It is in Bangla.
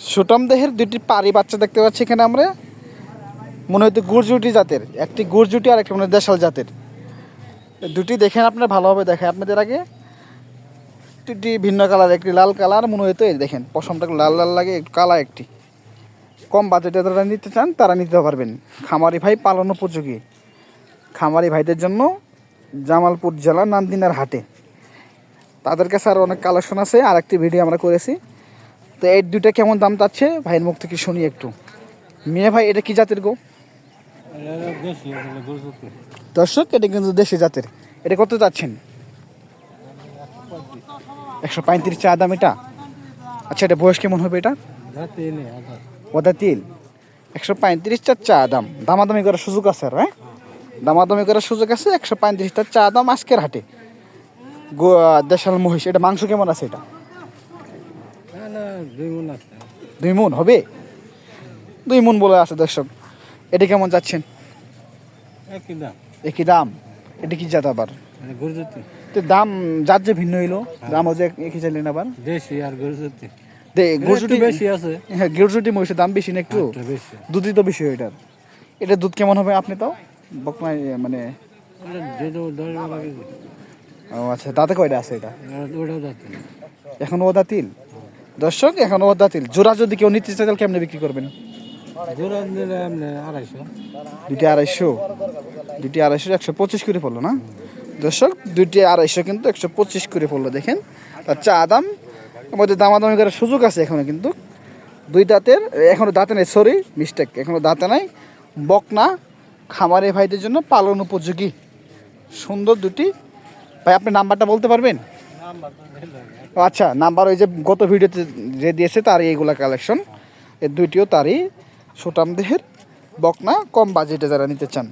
সুটাম দেহের দুটি পারি বাচ্চা দেখতে পাচ্ছি এখানে আমরা। মনে হয়তো গুরজুটি জাতের, একটি গুরজুটি আর একটা মনে হয় দেশাল জাতের। দুটি দেখেন আপনারা ভালোভাবে দেখেন আপনাদের আগে। দুটি ভিন্ন কালার, একটি লাল কালার মনে হয়তো, এই দেখেন পশমটা লাল লাল লাগে, একটু কালা একটি। কম বাজেটে যারা নিতে চান তারা নিতে পারবেন। খামারি ভাই পালন উপযোগী, খামারি ভাইদের জন্য জামালপুর জেলা নান্দিনার হাটে। তাদের কাছে আরও অনেক কালেকশন আছে, আর একটি ভিডিও আমরা করেছি। তো এই দুইটা কেমন দাম চাচ্ছে ভাইয়ের মুখ থেকে শুনি একটু। মেয়ে ভাই এটা কি জাতের গো? দর্শক এটা কিন্তু দেশি জাতের। এটা কত চাচ্ছেন? 135 চা দাম এটা। আচ্ছা এটা বয়স কেমন হবে এটা? ওদা তিল। 135 চা দাম। দামাদামি করার সুযোগ আছে আর, হ্যাঁ দামাদামি করার সুযোগ আছে। 135 চা দাম আজকের হাটে। দেশাল মহিষ, এটা মাংস কেমন আছে এটা? 2 মণ হবে, 2 মণ বলে আছে দর্শক। এটা কেমন যাচ্ছেন? একই দাম। এটা কি জাত আবার? তো দাম যার যে ভিন্ন হইলো, দামও যে একই চাইলেন আবার। দেশি আর গরুজতি গরুটি বেশি আছে। হ্যাঁ গরুটি মহিষের দাম বেশি না একটু, দুধই তো বেশি এটার। এটা দুধ কেমন হবে আপনি তাও বকনায় মানে? ও আচ্ছা, দাঁতে কয়টা আছে এটা? এখন ওদা তিল। দর্শক এখন ওদা তিল। জোড়া যদি কেউ নিতে চায় তাহলে কেমনে বিক্রি করবেন? দুটি আড়াইশো। 125 করে পড়লো না দর্শক? 2 কিন্তু 125 করে পড়লো। দেখেন তার চা দাম। এর মধ্যে দামাদামি করার সুযোগ আছে এখনো কিন্তু। 2 দাঁতের, এখনো দাঁতে নাই, সরি মিস্টেক, এখনো দাঁতে নাই। বকনা, খামারে ভাইদের জন্য পালন উপযোগী সুন্দর দুটি। ভাই আপনি নাম্বারটা বলতে পারবেন? আচ্ছা নাম্বার ওই যে গত ভিডিওতে যে দিয়েছে তারই এইগুলা কালেকশন। এর দুইটিও তারই সুটাম দেহের বকনা, কম বাজেটে যারা নিতে চান।